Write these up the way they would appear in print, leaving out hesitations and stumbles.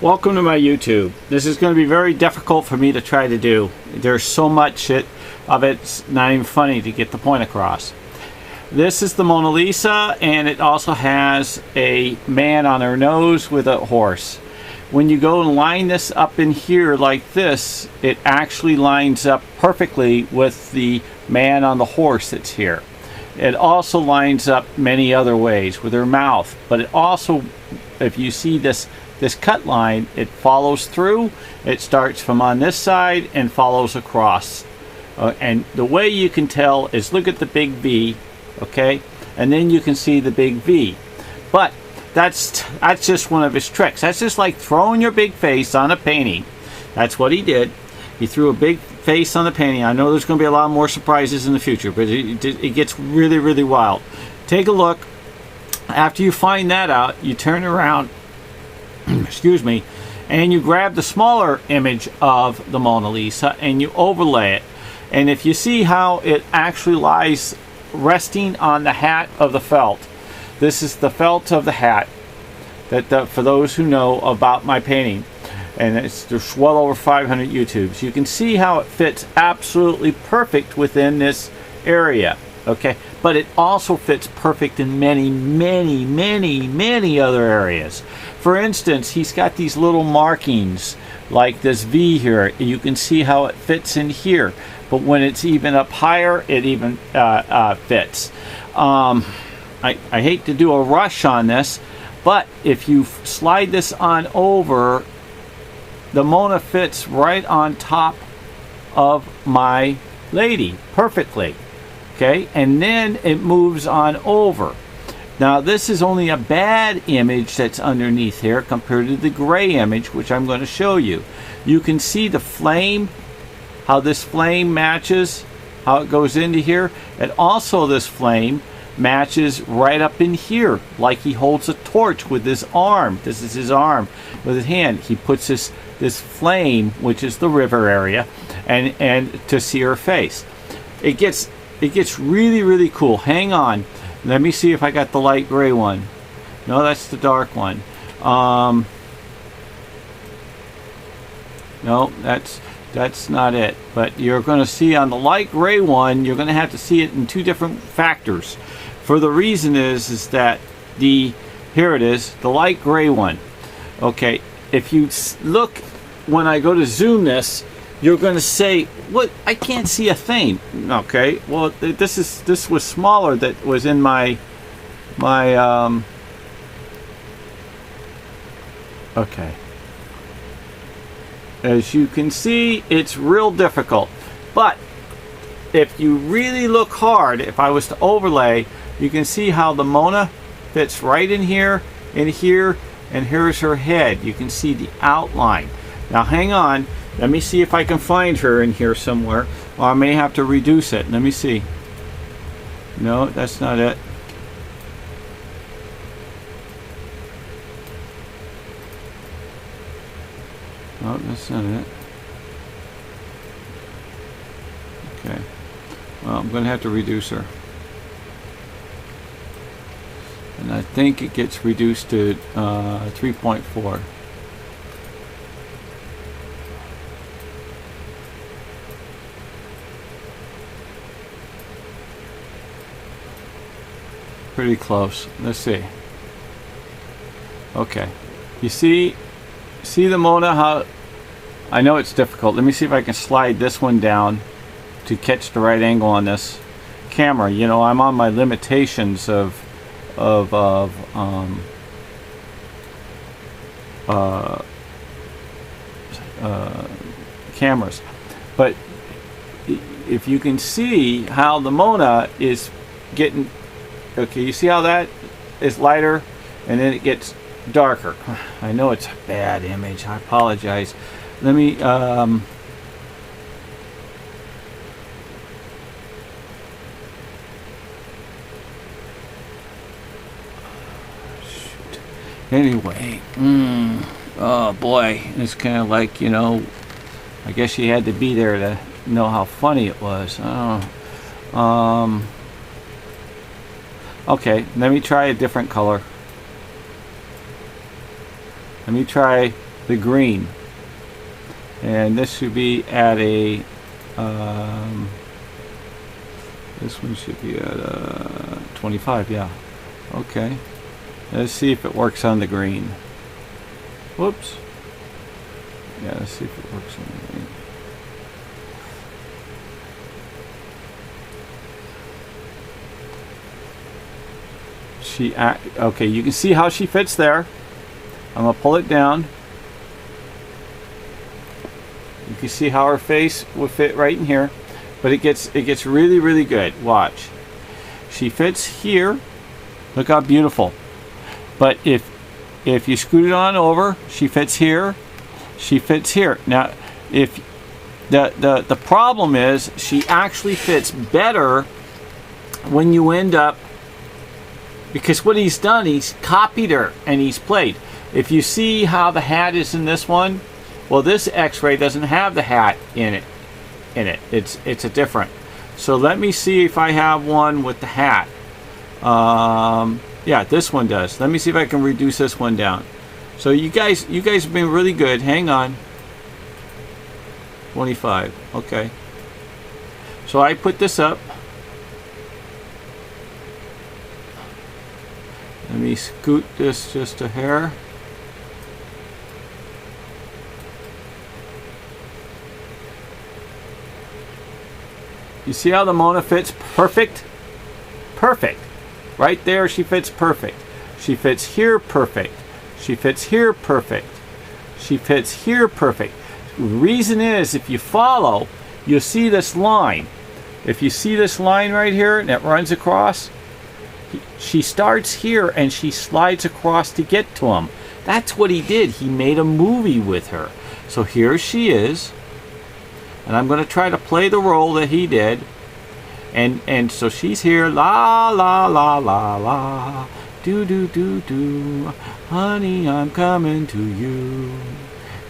Welcome to my YouTube. This is going to be very difficult for me to try to do. There's so much of it's not even funny to get the point across. This is the Mona Lisa, and it also has a man on her nose with a horse. When you go and line this up in here like this, it actually lines up perfectly with the man on the horse that's here. It also lines up many other ways with her mouth, but it also, if you see this cut line, it follows through. It starts from on this side and follows across. And the way you can tell is look at the big V, okay? And then you can see the big V. But that's just one of his tricks. That's just like throwing your big face on a painting. That's what he did. He threw a big face on the painting. I know there's going to be a lot more surprises in the future, but it gets really, really wild. Take a look. After you find that out, you turn around, excuse me, and you grab the smaller image of the Mona Lisa and you overlay it. And if you see how it actually lies resting on the hat of the felt, this is the felt of the hat. That for those who know about my painting, and there's well over 500 YouTubes, you can see how it fits absolutely perfect within this area. Okay, but it also fits perfect in many, many, many, many other areas. For instance, he's got these little markings like this V here. You can see how it fits in here, but when it's even up higher, it even fits. I hate to do a rush on this, but if you slide this on over, the Mona fits right on top of my lady perfectly. Okay, and then it moves on over. Now this is only a bad image that's underneath here compared to the gray image, which I'm going to show you. You can see the flame, how this flame matches, how it goes into here, and also this flame matches right up in here, like he holds a torch with his arm. This is his arm with his hand. He puts this flame, which is the river area, and to see her face. It gets really, really cool. Hang on. Let me see if I got the light gray one. No, that's the dark one. No, that's not it. But you're going to see on the light gray one, you're going to have to see it in two different factors. For the reason is that here it is, the light gray one. Okay, if you look, when I go to zoom this, you're going to say, what? I can't see a thing. Okay, well this was smaller that was in my okay. As you can see, it's real difficult. But if you really look hard, if I was to overlay, you can see how the Mona fits right in here, and here's her head. You can see the outline. Now hang on. Let me see if I can find her in here somewhere, or I may have to reduce it. Let me see. No, that's not it. No, that's not it. Okay. Well, I'm going to have to reduce her. And I think it gets reduced to 3.4. Pretty close. Let's see. Okay. You see the Mona, how I know it's difficult. Let me see if I can slide this one down to catch the right angle on this camera. You know, I'm on my limitations of cameras. But if you can see how the Mona is getting, okay, you see how that is lighter and then it gets darker. I know it's a bad image. I apologize. Let me shoot. Anyway, oh boy, it's kind of like, you know, I guess you had to be there to know how funny it was. Okay, let me try a different color. Let me try the green. And this should be at a this one should be at 25. Yeah, okay, let's see if it works on the green. Whoops. Yeah, let's see if it works on the green. Okay, you can see how she fits there. I'm gonna pull it down. You can see how her face will fit right in here, but it gets really, really good. Watch. She fits here. Look how beautiful. But if you scoot it on over, she fits here. She fits here. Now, if the problem is, she actually fits better when you end up, because what he's done, he's copied her and he's played. If you see how the hat is in this one, well, this X-ray doesn't have the hat in it. It's a different. So let me see if I have one with the hat. Yeah, this one does. Let me see if I can reduce this one down. So you guys have been really good. Hang on. 25. Okay. So I put this up. Let me scoot this just a hair. You see how the Mona fits perfect? Perfect. Right there, she fits perfect. She fits here perfect. She fits here perfect. She fits here perfect. The reason is, if you follow, you'll see this line. If you see this line right here that runs across, she starts here and she slides across to get to him. That's what he did. He made a movie with her. So here she is. And I'm going to try to play the role that he did. And so she's here. La, la, la, la, la. Do, do, do, do. Honey, I'm coming to you.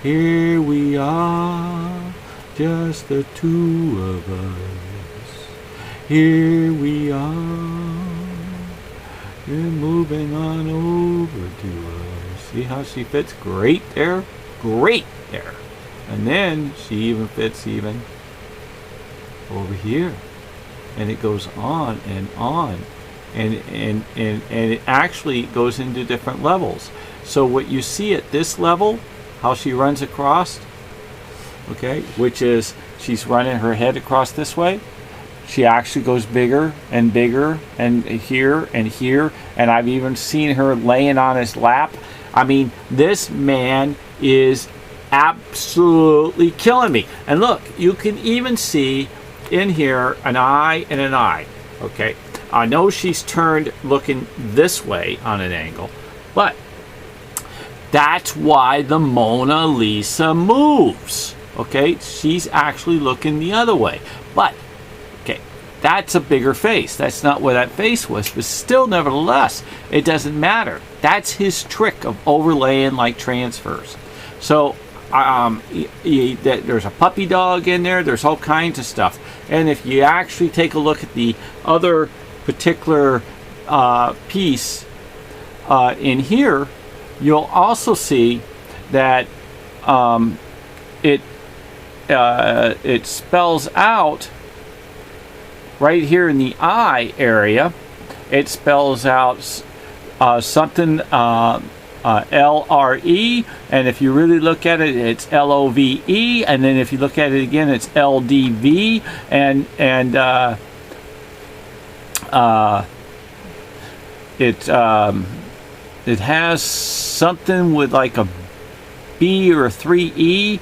Here we are. Just the two of us. Here we are. You're moving on over to us. See how she fits? Great there. Great there. And then she even fits even over here. And it goes on and on. And it actually goes into different levels. So what you see at this level, how she runs across, okay, which is she's running her head across this way. She actually goes bigger and bigger and here and here. And I've even seen her laying on his lap. I mean, this man is absolutely killing me. And look, you can even see in here an eye and an eye. Okay, I know she's turned looking this way on an angle, but that's why the Mona Lisa moves. Okay, she's actually looking the other way, but okay, that's a bigger face. That's not where that face was, but still, nevertheless, it doesn't matter. That's his trick of overlaying like transfers. So there's a puppy dog in there. There's all kinds of stuff. And if you actually take a look at the other particular piece in here, you'll also see that it spells out right here in the eye area. It spells out something LRE, and if you really look at it, it's LOVE, and then if you look at it again, it's LDV, and it has something with like a B or a 3E,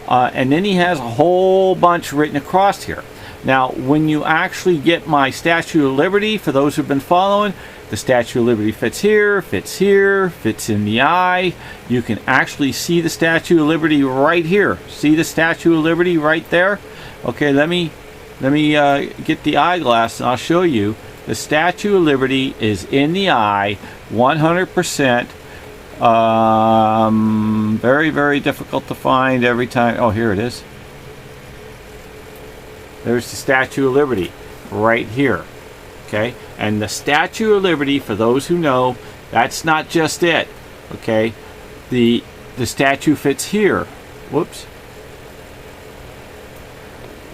and then he has a whole bunch written across here. Now, when you actually get my Statue of Liberty, for those who've been following, the Statue of Liberty fits here, fits in the eye. You can actually see the Statue of Liberty right here. See the Statue of Liberty right there? Okay, let me get the eyeglass and I'll show you. The Statue of Liberty is in the eye, 100%. Very, very difficult to find every time. Oh, here it is. There's the Statue of Liberty right here. Okay, and the Statue of Liberty, for those who know, that's not just it. Okay, the The statue fits here. Whoops.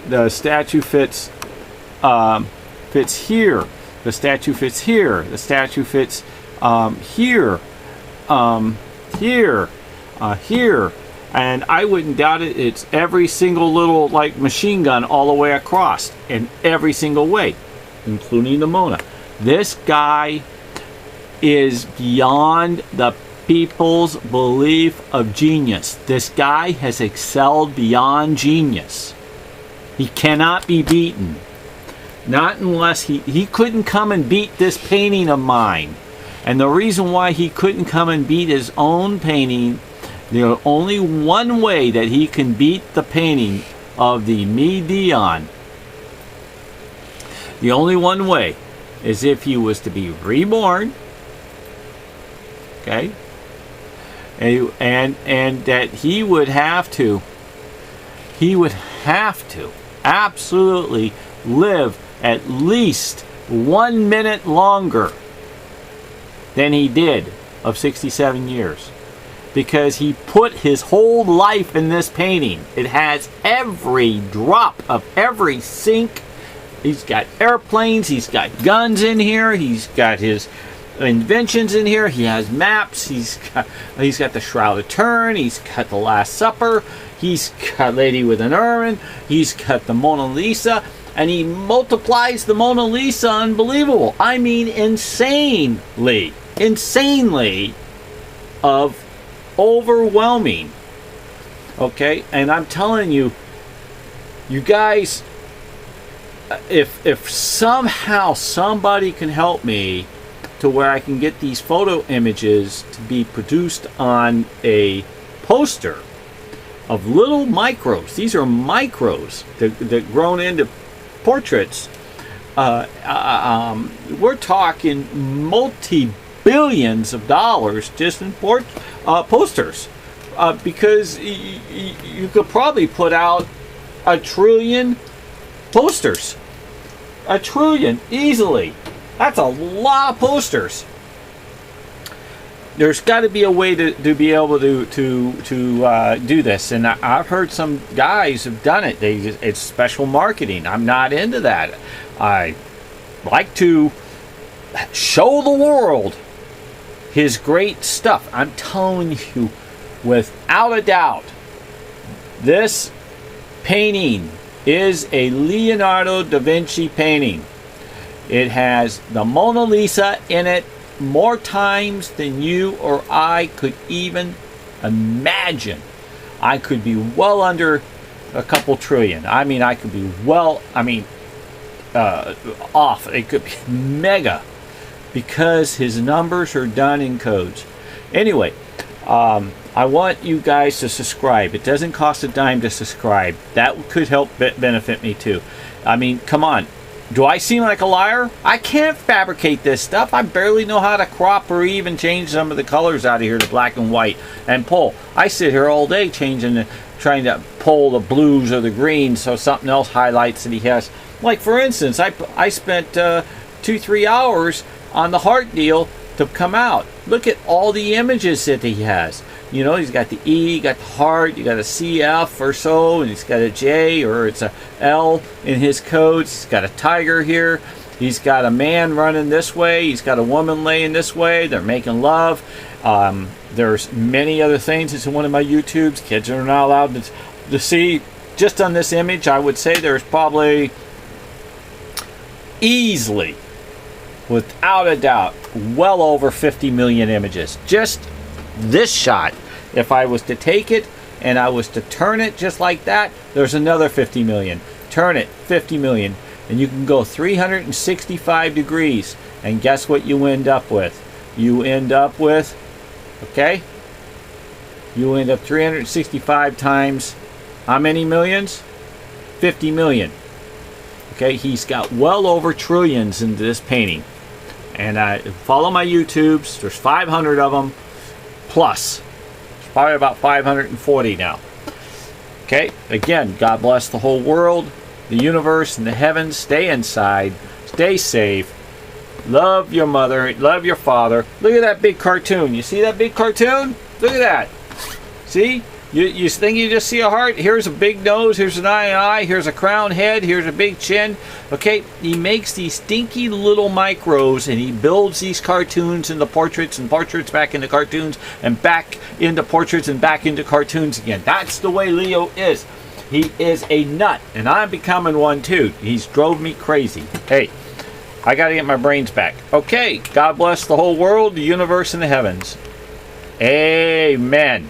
The statue fits here. The statue fits here. The statue fits here, here. And I wouldn't doubt it. It's every single little like machine gun all the way across, in every single way, including the Mona. This guy is beyond the people's belief of genius. This guy has excelled beyond genius. He cannot be beaten. Not unless he couldn't come and beat this painting of mine. And the reason why he couldn't come and beat his own painting, there's only one way that he can beat the painting of the Medion. The only one way is if he was to be reborn. Okay? And that he would have to absolutely live at least 1 minute longer than he did of 67 years, because he put his whole life in this painting. It has every drop of every sink. He's got airplanes, he's got guns in here, he's got his inventions in here, he has maps, he's got the Shroud of Turin, he's got the Last Supper, he's got Lady with an Ermine, he's got the Mona Lisa, and he multiplies the Mona Lisa unbelievable. I mean insanely of overwhelming. Okay, and I'm telling you, you guys, if somehow somebody can help me to where I can get these photo images to be produced on a poster of little micros. These are micros that grown into portraits. We're talking multi-billions of dollars just in posters, because you could probably put out 1 trillion posters. 1 trillion easily. That's a lot of posters. There's got to be a way to be able to do this, and I've heard some guys have done it. It's special marketing. I'm not into that. I like to show the world his great stuff. I'm telling you, without a doubt, this painting is a Leonardo da Vinci painting. It has the Mona Lisa in it more times than you or I could even imagine. I could be well under a couple trillion. I mean, I could be off. It could be mega, because his numbers are done in codes. Anyway, I want you guys to subscribe. It doesn't cost a dime to subscribe. That could help benefit me too. I mean, come on. Do I seem like a liar? I can't fabricate this stuff. I barely know how to crop or even change some of the colors out of here to black and white and pull. I sit here all day trying to pull the blues or the greens so something else highlights that he has. Like, for instance, I spent 2-3 hours on the heart deal to come out. Look at all the images that he has. You know, he's got the E, you got the heart, you got a CF or so, and he's got a J, or it's a L in his codes. He's got a tiger here. He's got a man running this way. He's got a woman laying this way. They're making love. There's many other things. It's in one of my YouTubes. Kids are not allowed to see. Just on this image, I would say there's probably easily, without a doubt, well over 50 million images. Just this shot, if I was to take it and I was to turn it just like that, there's another 50 million. Turn it, 50 million, and you can go 365 degrees, and guess what you end up with? You end up with, okay, you end up 365 times how many millions? 50 million. Okay, he's got well over trillions into this painting. And follow my YouTubes. There's 500 of them plus. It's probably about 540 now. Okay, again, God bless the whole world, the universe, and the heavens. Stay inside. Stay safe. Love your mother. Love your father. Look at that big cartoon. You see that big cartoon? Look at that. See? You think you just see a heart? Here's a big nose, here's an eye, here's a crown head, here's a big chin. Okay, he makes these stinky little micros and he builds these cartoons into portraits and portraits back into cartoons and back into portraits and back into cartoons again. That's the way Leo is. He is a nut, and I'm becoming one too. He's drove me crazy. Hey, I gotta get my brains back. Okay, God bless the whole world, the universe, and the heavens. Amen.